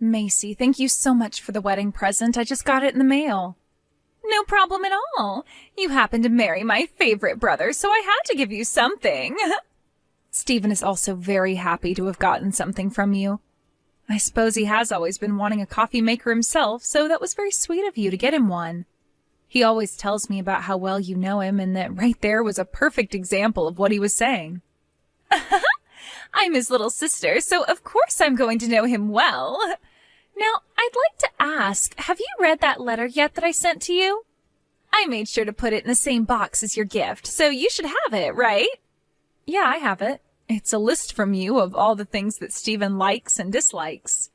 Macy, thank you so much for the wedding present. I just got it in the mail. No problem at all. You happen to marry my favorite brother, so I had to give you something. Stephen is also very happy to have gotten something from you. I suppose he has always been wanting a coffee maker himself, so that was very sweet of you to get him one. He always tells me about how well you know him, and that right there was a perfect example of what he was saying. I'm his little sister, so of course I'm going to know him well. Now, I'd like to ask, have you read that letter yet that I sent to you? I made sure to put it in the same box as your gift, so you should have it, right? Yeah, I have it. It's a list from you of all the things that Stephen likes and dislikes.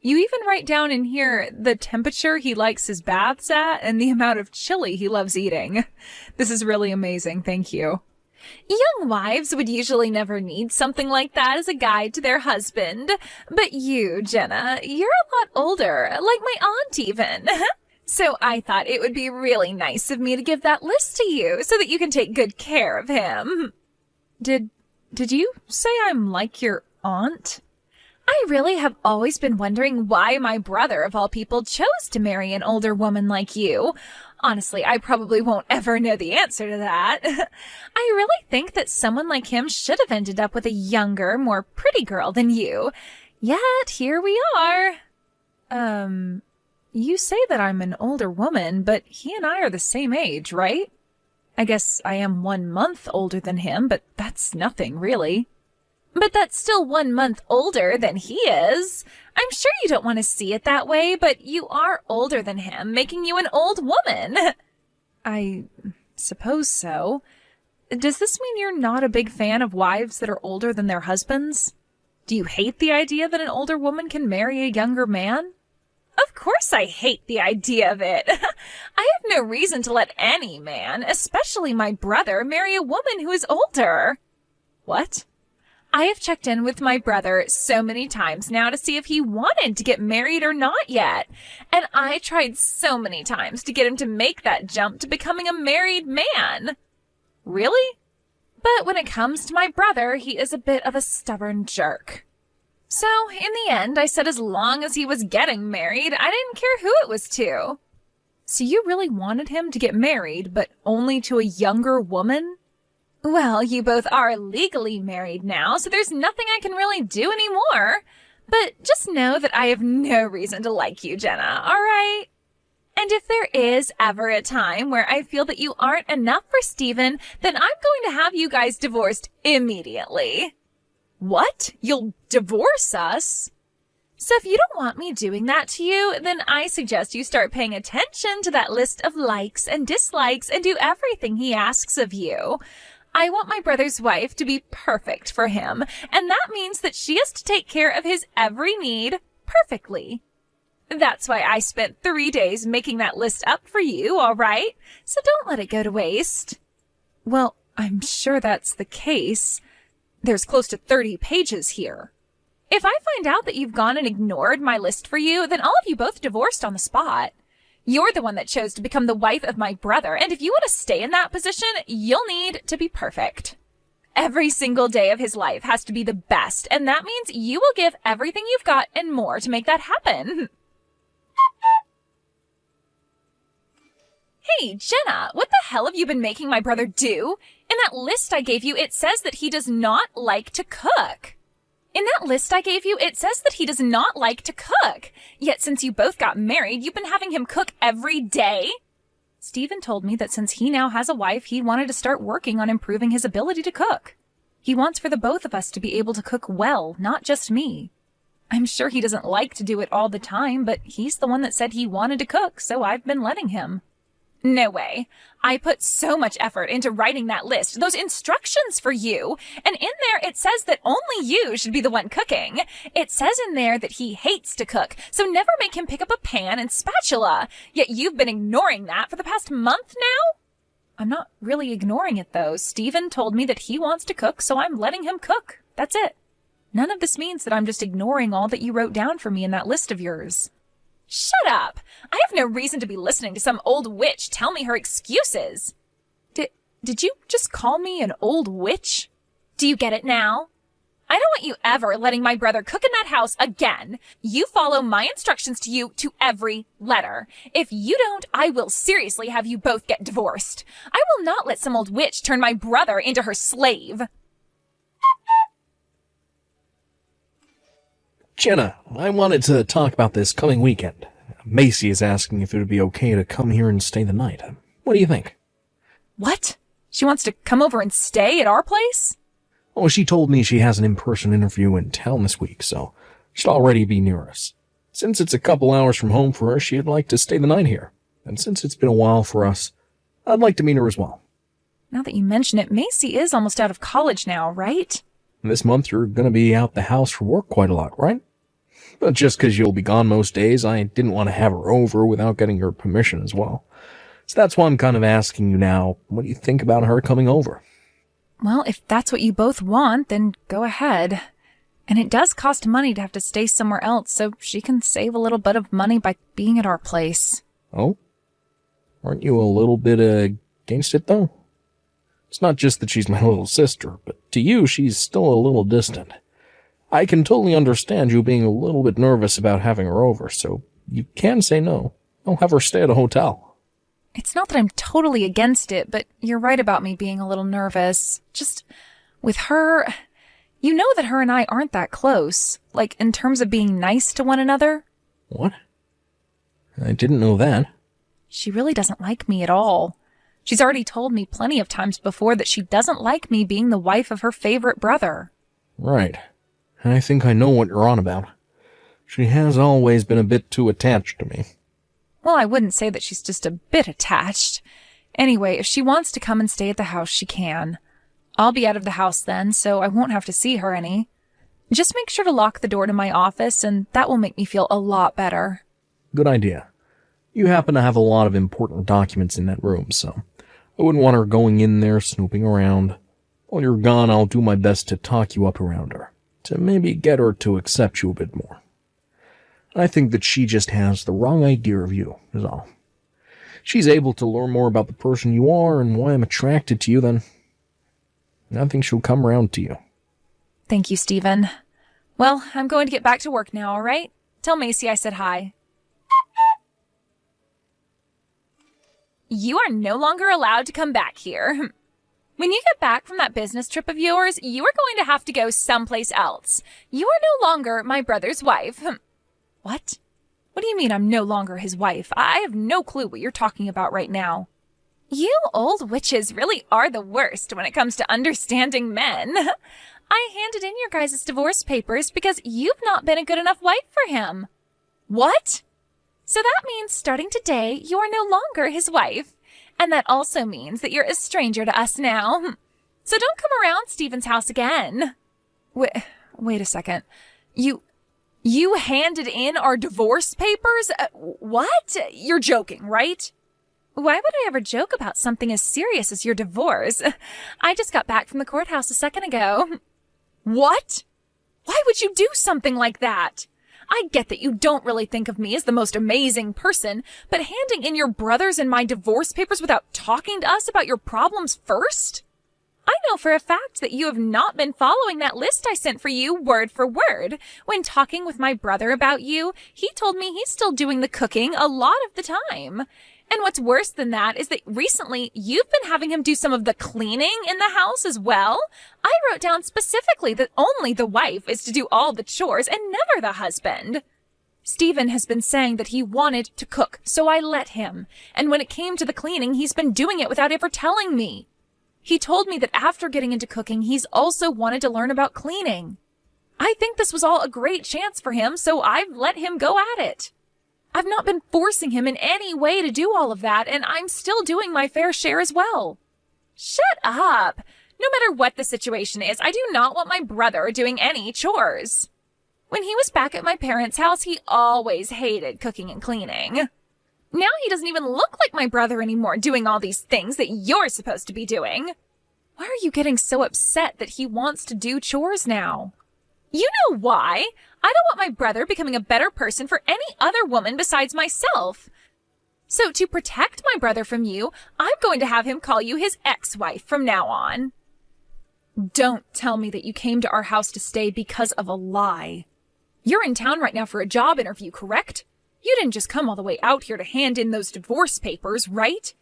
You even write down in here the temperature he likes his baths at and the amount of chili he loves eating. This is really amazing, thank you. Young wives would usually never need something like that as a guide to their husband. But you, Jenna, you're a lot older, like my aunt even. So I thought it would be really nice of me to give that list to you so that you can take good care of him. Did you say I'm like your aunt? I really have always been wondering why my brother, of all people, chose to marry an older woman like you. Honestly, I probably won't ever know the answer to that. I really think that someone like him should have ended up with a younger, more pretty girl than you. Yet, here we are. You say that I'm an older woman, but he and I are the same age, right? I guess I am 1 month older than him, but that's nothing, really. But that's still 1 month older than he is. I'm sure you don't want to see it that way, but you are older than him, making you an old woman. I suppose so. Does this mean you're not a big fan of wives that are older than their husbands? Do you hate the idea that an older woman can marry a younger man? Of course I hate the idea of it. I have no reason to let any man, especially my brother, marry a woman who is older. What? I have checked in with my brother so many times now to see if he wanted to get married or not yet. And I tried so many times to get him to make that jump to becoming a married man. Really? But when it comes to my brother, he is a bit of a stubborn jerk. So, in the end, I said as long as he was getting married, I didn't care who it was to. So you really wanted him to get married, but only to a younger woman? Well, you both are legally married now, so there's nothing I can really do anymore. But just know that I have no reason to like you, Jenna, all right? And if there is ever a time where I feel that you aren't enough for Stephen, then I'm going to have you guys divorced immediately. What? You'll divorce us? So if you don't want me doing that to you, then I suggest you start paying attention to that list of likes and dislikes and do everything he asks of you. I want my brother's wife to be perfect for him, and that means that she has to take care of his every need perfectly. That's why I spent 3 days making that list up for you, all right? So don't let it go to waste. Well, I'm sure that's the case. There's close to 30 pages here. If I find out that you've gone and ignored my list for you, then I'll have you both divorced on the spot. You're the one that chose to become the wife of my brother, and if you want to stay in that position, you'll need to be perfect. Every single day of his life has to be the best, and that means you will give everything you've got and more to make that happen. Hey, Jenna, what the hell have you been making my brother do? In that list I gave you, it says that he does not like to cook. In that list I gave you, it says that he does not like to cook. Yet since you both got married, you've been having him cook every day. Stephen told me that since he now has a wife, he wanted to start working on improving his ability to cook. He wants for the both of us to be able to cook well, not just me. I'm sure he doesn't like to do it all the time, but he's the one that said he wanted to cook, so I've been letting him. No way. I put so much effort into writing that list, those instructions for you. And in there, it says that only you should be the one cooking. It says in there that he hates to cook, so never make him pick up a pan and spatula. Yet you've been ignoring that for the past month now? I'm not really ignoring it, though. Stephen told me that he wants to cook, so I'm letting him cook. That's it. None of this means that I'm just ignoring all that you wrote down for me in that list of yours. Shut up! I have no reason to be listening to some old witch tell me her excuses. Did you just call me an old witch? Do you get it now? I don't want you ever letting my brother cook in that house again. You follow my instructions to you to every letter. If you don't, I will seriously have you both get divorced. I will not let some old witch turn my brother into her slave. Jenna, I wanted to talk about this coming weekend. Macy is asking if it would be okay to come here and stay the night. What do you think? What? She wants to come over and stay at our place? Oh, she told me she has an in-person interview in town this week, so she'll already be near us. Since it's a couple hours from home for her, she'd like to stay the night here. And since it's been a while for us, I'd like to meet her as well. Now that you mention it, Macy is almost out of college now, right? This month you're going to be out the house for work quite a lot, right? But just 'cause you'll be gone most days, I didn't want to have her over without getting your permission as well. So that's why I'm kind of asking you now, what do you think about her coming over? Well, if that's what you both want, then go ahead. And it does cost money to have to stay somewhere else, so she can save a little bit of money by being at our place. Oh? Aren't you a little bit against it, though? It's not just that she's my little sister, but to you, she's still a little distant. I can totally understand you being a little bit nervous about having her over, so you can say no. I'll have her stay at a hotel. It's not that I'm totally against it, but you're right about me being a little nervous. Just with her, you know that her and I aren't that close, like in terms of being nice to one another. What? I didn't know that. She really doesn't like me at all. She's already told me plenty of times before that she doesn't like me being the wife of her favorite brother. Right. I think I know what you're on about. She has always been a bit too attached to me. Well, I wouldn't say that she's just a bit attached. Anyway, if she wants to come and stay at the house, she can. I'll be out of the house then, so I won't have to see her any. Just make sure to lock the door to my office, and that will make me feel a lot better. Good idea. You happen to have a lot of important documents in that room, so I wouldn't want her going in there snooping around. While you're gone, I'll do my best to talk you up around her, to maybe get her to accept you a bit more. I think that she just has the wrong idea of you, is all. She's able to learn more about the person you are and why I'm attracted to you, then I think she'll come around to you. Thank you, Stephen. Well, I'm going to get back to work now, all right? Tell Macy I said hi. You are no longer allowed to come back here. When you get back from that business trip of yours, you are going to have to go someplace else. You are no longer my brother's wife. What? What do you mean I'm no longer his wife? I have no clue what you're talking about right now. You old witches really are the worst when it comes to understanding men. I handed in your guys' divorce papers because you've not been a good enough wife for him. What? So that means starting today, you are no longer his wife. And that also means that you're a stranger to us now. So don't come around Stephen's house again. Wait a second. You handed in our divorce papers? What? You're joking, right? Why would I ever joke about something as serious as your divorce? I just got back from the courthouse a second ago. What? Why would you do something like that? I get that you don't really think of me as the most amazing person, but handing in your brother's and my divorce papers without talking to us about your problems first? I know for a fact that you have not been following that list I sent for you word for word. When talking with my brother about you, he told me he's still doing the cooking a lot of the time. And what's worse than that is that recently you've been having him do some of the cleaning in the house as well. I wrote down specifically that only the wife is to do all the chores and never the husband. Stephen has been saying that he wanted to cook, so I let him. And when it came to the cleaning, he's been doing it without ever telling me. He told me that after getting into cooking, he's also wanted to learn about cleaning. I think this was all a great chance for him, so I've let him go at it. I've not been forcing him in any way to do all of that, and I'm still doing my fair share as well. Shut up. No matter what the situation is, I do not want my brother doing any chores. When he was back at my parents' house, he always hated cooking and cleaning. Now he doesn't even look like my brother anymore, doing all these things that you're supposed to be doing. Why are you getting so upset that he wants to do chores now? You know why. I don't want my brother becoming a better person for any other woman besides myself. So to protect my brother from you, I'm going to have him call you his ex-wife from now on. Don't tell me that you came to our house to stay because of a lie. You're in town right now for a job interview, correct? You didn't just come all the way out here to hand in those divorce papers, right?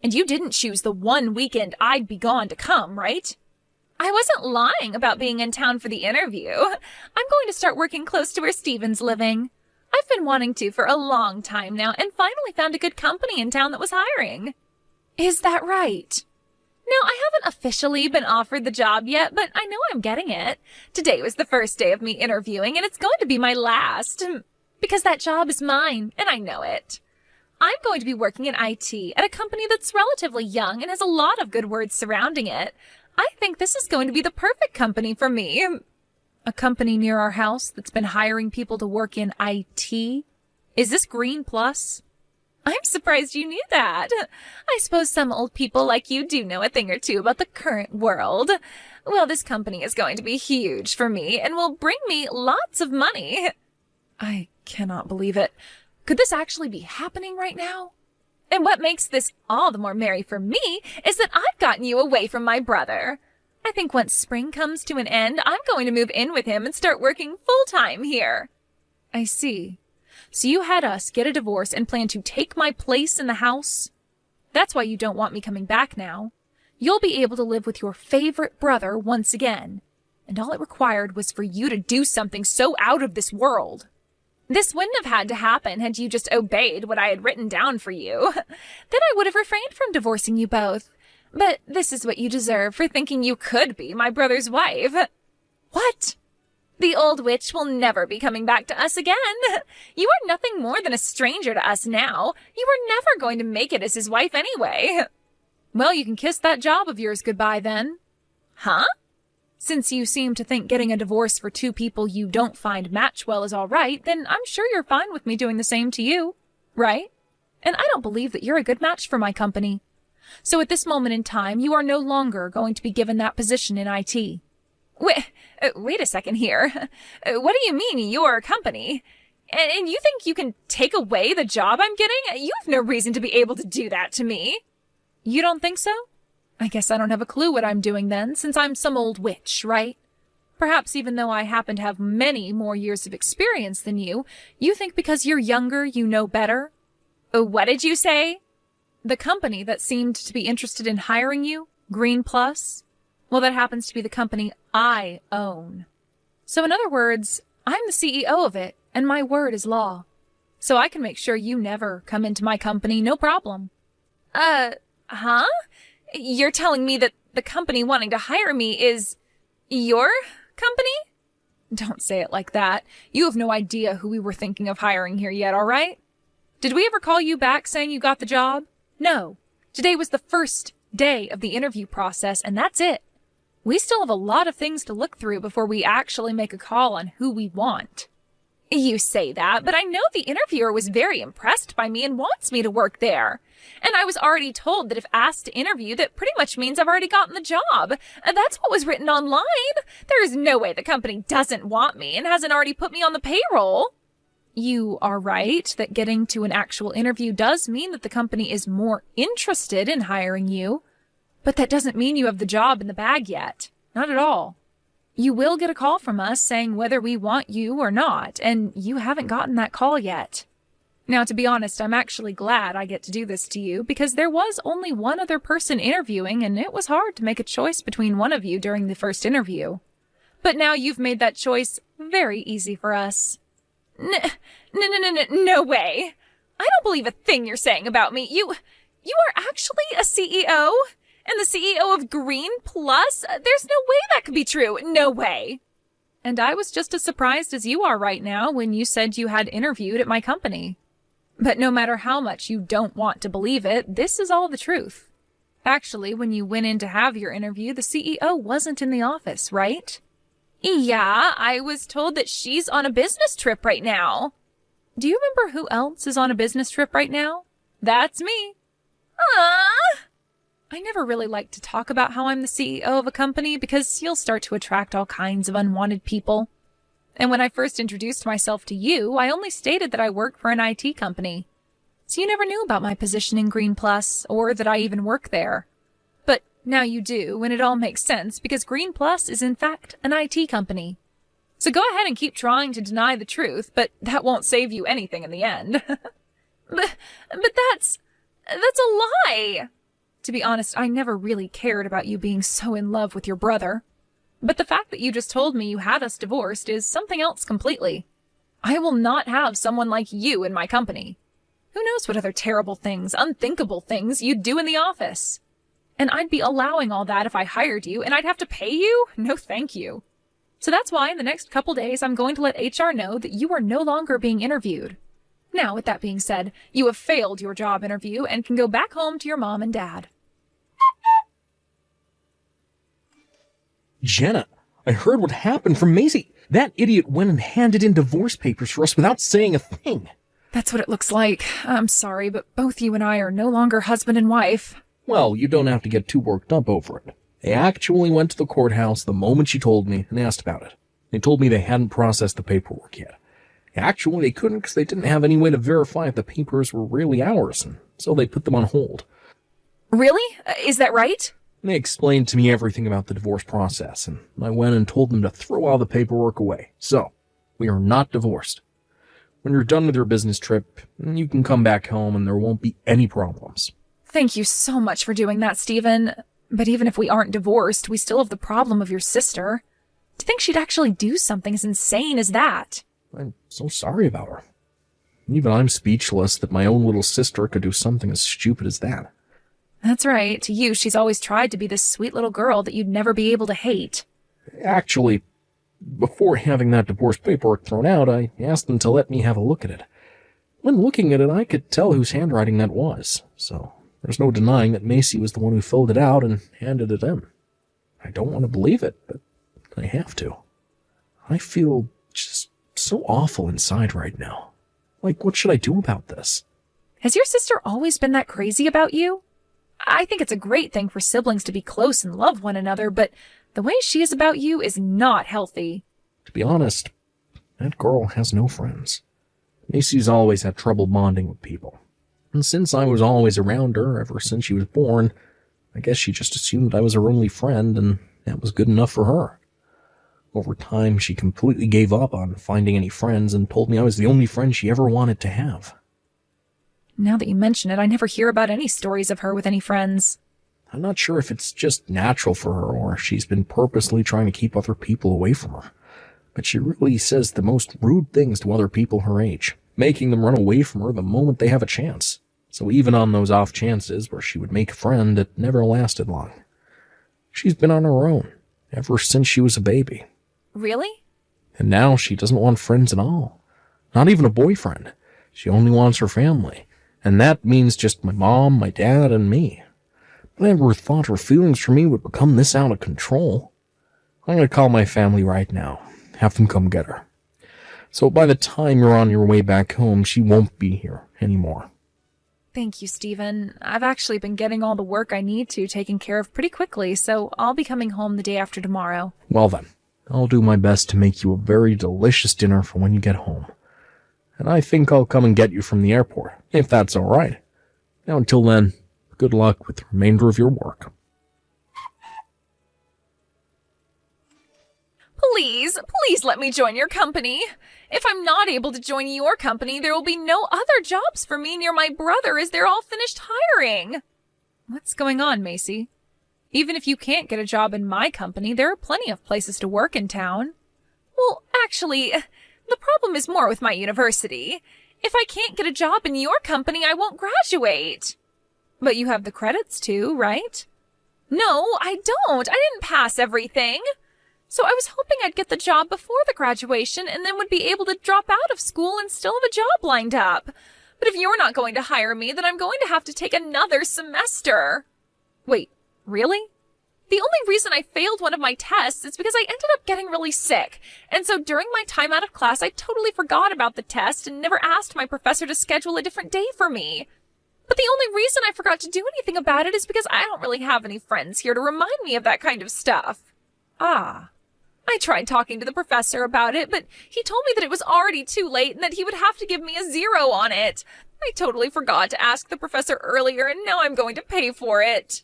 And you didn't choose the one weekend I'd be gone to come, right? I wasn't lying about being in town for the interview. I'm going to start working close to where Steven's living. I've been wanting to for a long time now and finally found a good company in town that was hiring. Is that right? No, I haven't officially been offered the job yet, but I know I'm getting it. Today was the first day of me interviewing, and it's going to be my last. Because that job is mine, and I know it. I'm going to be working in IT at a company that's relatively young and has a lot of good words surrounding it. I think this is going to be the perfect company for me. A company near our house that's been hiring people to work in IT? Is this Green Plus? I'm surprised you knew that. I suppose some old people like you do know a thing or two about the current world. Well, this company is going to be huge for me and will bring me lots of money. I cannot believe it. Could this actually be happening right now? And what makes this all the more merry for me is that I've gotten you away from my brother. I think once spring comes to an end, I'm going to move in with him and start working full-time here. I see. So you had us get a divorce and plan to take my place in the house? That's why you don't want me coming back now. You'll be able to live with your favorite brother once again. And all it required was for you to do something so out of this world. This wouldn't have had to happen had you just obeyed what I had written down for you. Then I would have refrained from divorcing you both. But this is what you deserve for thinking you could be my brother's wife. What? The old witch will never be coming back to us again. You are nothing more than a stranger to us now. You were never going to make it as his wife anyway. Well, you can kiss that job of yours goodbye then. Huh? Since you seem to think getting a divorce for two people you don't find match well is all right, then I'm sure you're fine with me doing the same to you, right? And I don't believe that you're a good match for my company. So at this moment in time, you are no longer going to be given that position in IT. Wait a second here. What do you mean, your company? And you think you can take away the job I'm getting? You have no reason to be able to do that to me. You don't think so? I guess I don't have a clue what I'm doing then, since I'm some old witch, right? Perhaps even though I happen to have many more years of experience than you think because you're younger you know better? What did you say? The company that seemed to be interested in hiring you, Green Plus, well, that happens to be the company I own. So in other words, I'm the CEO of it, and my word is law. So I can make sure you never come into my company, no problem. Huh? You're telling me that the company wanting to hire me is your company? Don't say it like that. You have no idea who we were thinking of hiring here yet, all right? Did we ever call you back saying you got the job? No. Today was the first day of the interview process, and that's it. We still have a lot of things to look through before we actually make a call on who we want. You say that, but I know the interviewer was very impressed by me and wants me to work there. And I was already told that if asked to interview, that pretty much means I've already gotten the job. That's what was written online. There is no way the company doesn't want me and hasn't already put me on the payroll. You are right that getting to an actual interview does mean that the company is more interested in hiring you. But that doesn't mean you have the job in the bag yet. Not at all. You will get a call from us saying whether we want you or not, and you haven't gotten that call yet. Now, to be honest, I'm actually glad I get to do this to you, because there was only one other person interviewing, and it was hard to make a choice between one of you during the first interview. But now you've made that choice very easy for us. No way. I don't believe a thing you're saying about me. You are actually a CEO? And the CEO of Green Plus? There's no way that could be true. No way. And I was just as surprised as you are right now when you said you had interviewed at my company. But no matter how much you don't want to believe it, this is all the truth. Actually, when you went in to have your interview, the CEO wasn't in the office, right? Yeah, I was told that she's on a business trip right now. Do you remember who else is on a business trip right now? That's me. I never really like to talk about how I'm the CEO of a company because you'll start to attract all kinds of unwanted people. And when I first introduced myself to you, I only stated that I work for an IT company. So you never knew about my position in Green Plus, or that I even work there. But Now you do, and it all makes sense because Green Plus is in fact an IT company. So go ahead and keep trying to deny the truth, but that won't save you anything in the end. but that's a lie! To be honest, I never really cared about you being so in love with your brother. But the fact that you just told me you had us divorced is something else completely. I will not have someone like you in my company. Who knows what other terrible things, unthinkable things you'd do in the office? And I'd be allowing all that if I hired you, and I'd have to pay you? No thank you. So that's why in the next couple days I'm going to let HR know that you are no longer being interviewed. Now, with that being said, you have failed your job interview and can go back home to your mom and dad. Jenna, I heard what happened from Maisie. That idiot went and handed in divorce papers for us without saying a thing. That's what it looks like. I'm sorry, but both you and I are no longer husband and wife. Well, you don't have to get too worked up over it. They actually went to the courthouse the moment she told me and asked about it. They told me they hadn't processed the paperwork yet. Actually, they couldn't because they didn't have any way to verify if the papers were really ours, and so they put them on hold. Really? Is that right? They explained to me everything about the divorce process, and I went and told them to throw all the paperwork away. So, we are not divorced. When you're done with your business trip, you can come back home and there won't be any problems. Thank you so much for doing that, Stephen. But even if we aren't divorced, we still have the problem of your sister. To think she'd actually do something as insane as that. I'm so sorry about her. Even I'm speechless that my own little sister could do something as stupid as that. That's right. To you, she's always tried to be this sweet little girl that you'd never be able to hate. Actually, before having that divorce paperwork thrown out, I asked them to let me have a look at it. When looking at it, I could tell whose handwriting that was, so there's no denying that Macy was the one who filled it out and handed it in. I don't want to believe it, but I have to. I feel just so awful inside right now. Like, what should I do about this? Has your sister always been that crazy about you? I think it's a great thing for siblings to be close and love one another, but the way she is about you is not healthy. To be honest, that girl has no friends. Macy's always had trouble bonding with people. And since I was always around her ever since she was born, I guess she just assumed I was her only friend, and that was good enough for her. Over time, she completely gave up on finding any friends and told me I was the only friend she ever wanted to have. Now that you mention it, I never hear about any stories of her with any friends. I'm not sure if it's just natural for her or if she's been purposely trying to keep other people away from her. But she really says the most rude things to other people her age, making them run away from her the moment they have a chance. So even on those off chances where she would make a friend, it never lasted long. She's been on her own ever since she was a baby. Really? And now she doesn't want friends at all. Not even a boyfriend. She only wants her family. And that means just my mom, my dad, and me. I never thought her feelings for me would become this out of control. I'm going to call my family right now. Have them come get her. So by the time you're on your way back home, she won't be here anymore. Thank you, Stephen. I've actually been getting all the work I need to taken care of pretty quickly, so I'll be coming home the day after tomorrow. Well then, I'll do my best to make you a very delicious dinner for when you get home. And I think I'll come and get you from the airport, if that's all right. Now until then, good luck with the remainder of your work. Please let me join your company. If I'm not able to join your company, there will be no other jobs for me near my brother as they're all finished hiring. What's going on, Macy? Even if you can't get a job in my company, there are plenty of places to work in town. Well, actually, the problem is more with my university. If I can't get a job in your company, I won't graduate. But you have the credits too, right? No, I don't. I didn't pass everything. So I was hoping I'd get the job before the graduation and then would be able to drop out of school and still have a job lined up. But if you're not going to hire me, then I'm going to have to take another semester. Wait, really? The only reason I failed one of my tests is because I ended up getting really sick. And so during my time out of class, I totally forgot about the test and never asked my professor to schedule a different day for me. But the only reason I forgot to do anything about it is because I don't really have any friends here to remind me of that kind of stuff. I tried talking to the professor about it, but he told me that it was already too late and that he would have to give me a 0 on it. I totally forgot to ask the professor earlier, and now I'm going to pay for it.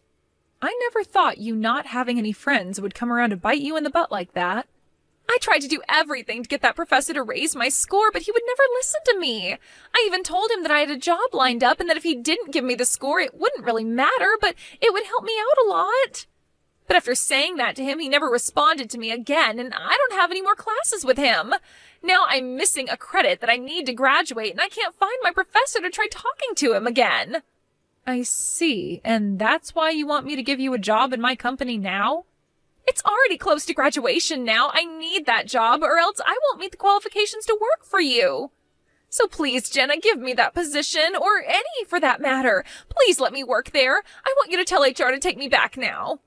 I never thought you not having any friends would come around to bite you in the butt like that. I tried to do everything to get that professor to raise my score, but he would never listen to me. I even told him that I had a job lined up and that if he didn't give me the score, it wouldn't really matter, but it would help me out a lot. But after saying that to him, he never responded to me again, and I don't have any more classes with him. Now I'm missing a credit that I need to graduate, and I can't find my professor to try talking to him again. I see, and that's why you want me to give you a job in my company now? It's already close to graduation now. I need that job, or else I won't meet the qualifications to work for you. So please, Jenna, give me that position, or any for that matter. Please let me work there. I want you to tell HR to take me back now.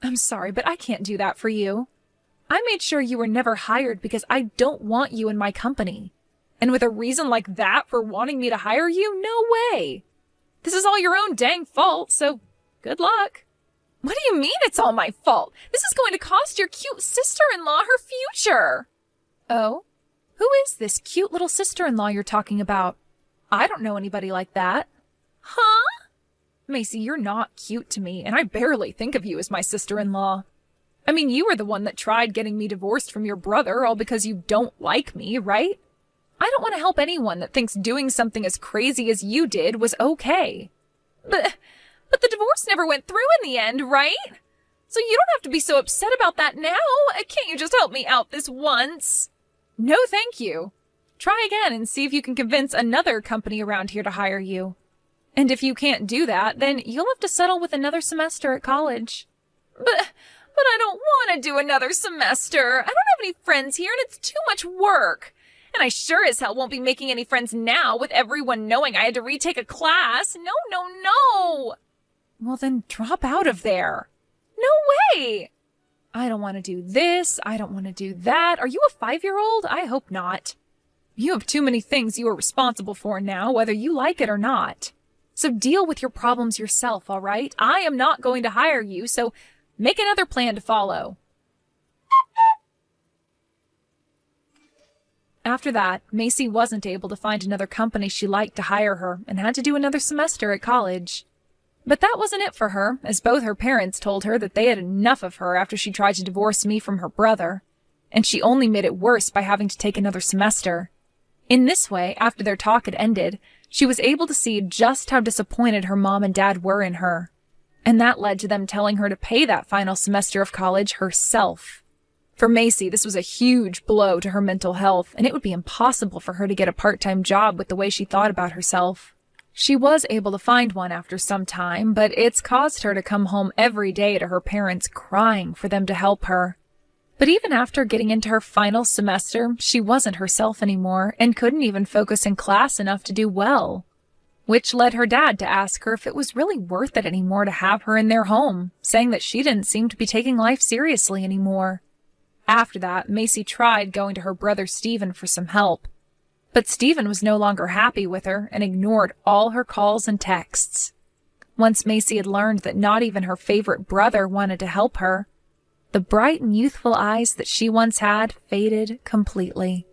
I'm sorry, but I can't do that for you. I made sure you were never hired because I don't want you in my company. And with a reason like that for wanting me to hire you, no way. This is all your own dang fault, so good luck. What do you mean it's all my fault? This is going to cost your cute sister-in-law her future. Oh? Who is this cute little sister-in-law you're talking about? I don't know anybody like that. Huh? Macy, you're not cute to me, and I barely think of you as my sister-in-law. I mean, you were the one that tried getting me divorced from your brother, all because you don't like me, right? I don't want to help anyone that thinks doing something as crazy as you did was okay. But the divorce never went through in the end, right? So you don't have to be so upset about that now. Can't you just help me out this once? No, thank you. Try again and see if you can convince another company around here to hire you. And if you can't do that, then you'll have to settle with another semester at college. But I don't want to do another semester. I don't have any friends here, and it's too much work. And I sure as hell won't be making any friends now with everyone knowing I had to retake a class. No. Well, then drop out of there. No way! I don't want to do this. I don't want to do that. Are you a 5-year-old? I hope not. You have too many things you are responsible for now, whether you like it or not. So deal with your problems yourself, all right? I am not going to hire you, so make another plan to follow. After that, Macy wasn't able to find another company she liked to hire her and had to do another semester at college. But that wasn't it for her, as both her parents told her that they had enough of her after she tried to divorce me from her brother, and she only made it worse by having to take another semester. In this way, after their talk had ended, she was able to see just how disappointed her mom and dad were in her, and that led to them telling her to pay that final semester of college herself. For Macy, this was a huge blow to her mental health, and it would be impossible for her to get a part-time job with the way she thought about herself. She was able to find one after some time, but it's caused her to come home every day to her parents crying for them to help her. But even after getting into her final semester, she wasn't herself anymore and couldn't even focus in class enough to do well, which led her dad to ask her if it was really worth it anymore to have her in their home, saying that she didn't seem to be taking life seriously anymore. After that, Macy tried going to her brother Stephen for some help, but Stephen was no longer happy with her and ignored all her calls and texts. Once Macy had learned that not even her favorite brother wanted to help her, the bright and youthful eyes that she once had faded completely.